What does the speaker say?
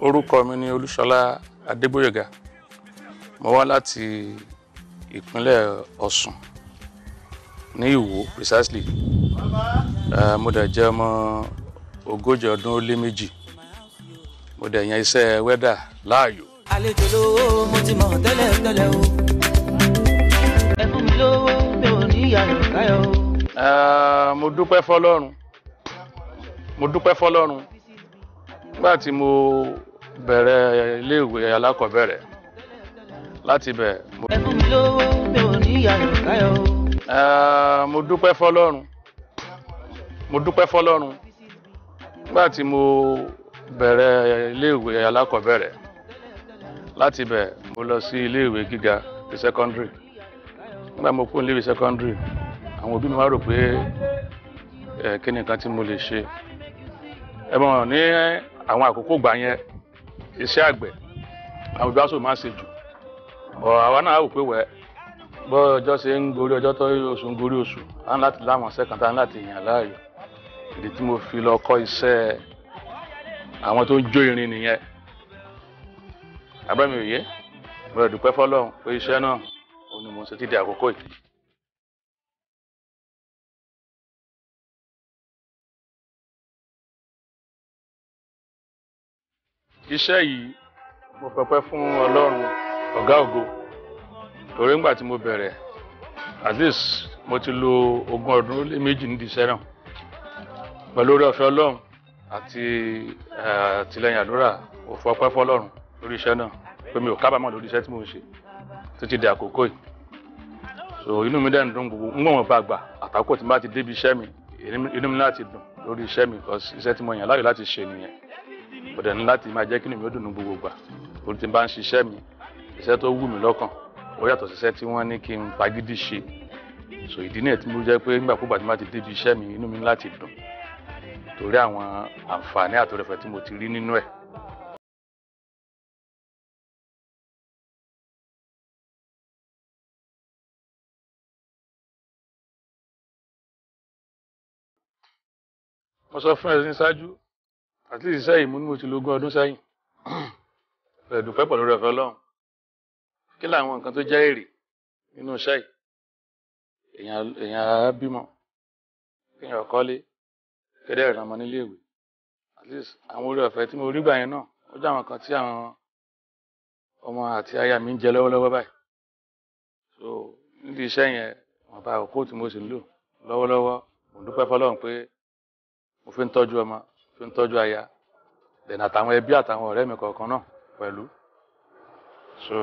Orúkọ mi ni Olúṣọlá Adégbóyèga. Mo wá láti ìpínlẹ̀ Ọ̀ṣun ní Ìwó precisely. Mo dẹ̀ jẹ́ ọmọ 40 ọdún ó lé méjì. Mo dẹ̀ yan iṣẹ́ welder láàyò. Àlejò lówó mo ti mọ̀ tẹ́lẹ̀ o. Ẹ fún mi lówó mi ò ní ìyàrá káyọ̀ o. Mo dúpẹ́ fọ́lọ́run. Nígbà tí mo bẹ̀rẹ̀ iléèwé alákọ̀ọ́bẹ̀rẹ̀ láti bẹ̀. Ẹ fún mi lówó mi ò ní ìyàrá káyọ̀ o. Mo dúpẹ́ fọ́lọ́run. Nígbà tí mo bẹ̀rẹ̀ iléèwé alákọ̀ọ́bẹ̀rẹ̀ láti bẹ̀ mo lọ sí iléèwé gíga ti secondary. Nígbà mo kúrò iléèwé secondary, àwọn òbí mi wá rò pé kí ni nǹkan tí mo lè ṣe. Ẹ mọ̀ ní àwọn àkókò gbà yẹn iṣẹ́ àgbẹ̀ àwọn òbí wa sọ máa ń ṣe jù. Àwa náà wò pé bọ́ ọjọ́ ṣe ń gorí ọjọ́ tó oṣù ń gorí oṣù, à ń láti láwọn sẹ́kàn tá ń láti yàn láàyò. Ìdí tí mo fi lọ kọ́ iṣẹ́ àwọn tó ń jó irin nìyẹn. Àbúrò mi ò yé, mo dúpẹ́ fọ́lọ́run pé iṣẹ́ náà òun ni mo ń ṣe títí àkókò yìí. Iṣẹ́ yìí mo fọpẹ́ fún Ọlọ́run ọ̀gá ògo, torí ńgbà tí mo bẹ̀rẹ̀ at least mo ti lo 20 ọdún ó lé méjì nídìí iṣẹ́ náà. Pẹ̀lú oore ọ̀fẹ́ Ọlọ́run àti àtìlẹ́yìn àdúrà, mo fọpẹ́ fọ́lọ́run lórí iṣẹ́ náà pé mi ò kábàámọ̀ lórí iṣẹ́ tí mo ń ṣe títí di àkókò yìí. So inú mi dẹ̀ ń dùn gbogbo ńgbọ̀n bá gbà àtàkùn tí n bá ti débi iṣẹ́ mi, inú mi láti dùn lórí iṣẹ́ mi because iṣẹ́ tí mo yàn láàyò láti ṣe nìyẹn. Mo dẹ̀ ní láti máa jẹ́ kí inú mi ó dùn ní gbogbo gbà. Torí tí n bá ń ṣiṣẹ́ mi, iṣẹ́ tó wù mí lọ́kàn ó yàtọ̀ sí iṣẹ́ tí wọ́n ní kí n fagídí ṣe. So ìdí nìyẹn tí mo jẹ́ pé nígbàkúgbà tí n bá ti débi iṣẹ́ mi, inú mi láti dùn torí àwọn àǹfààní àtòrẹ̀fẹ̀ tí mo ti rí nínú ẹ̀. Mo sọ fún ẹ ní ṣáájú, at least iṣẹ́ yìí mo ní mo ti lo 20 ọdún sẹ́yìn. Dúpẹ́ pẹ̀lú oore ọ̀fẹ́ Ọlọ́run. Kí làwọn nǹkan tó jẹ́ èrè nínú iṣẹ́ yìí? Èèyàn á bímọ, kéèyàn kọ́lé, kédé ìrìn ọmọ nílé ìwé. At least àwọn oore ọ̀fẹ́ tí mo rí gbà yẹn náà ó jẹ́ àwọn kan tí àwọn ọmọ àti aya mi ń jẹ lọ́wọ́lọ́wọ́ báyìí. So nídìí iṣẹ́ yẹn wọ́n bá àkókò tí mo sì ń lò lọ́wọ́lọ́wọ́. Mo dúpẹ́ fọ́lọ́run pé mo fi ń tọ́jú ọmọ, fi ń tọ́jú aya, then àtàwọn ẹbí àtàwọn ọ̀rẹ́ mi kọ̀ọ̀kan náà pẹ̀lú. So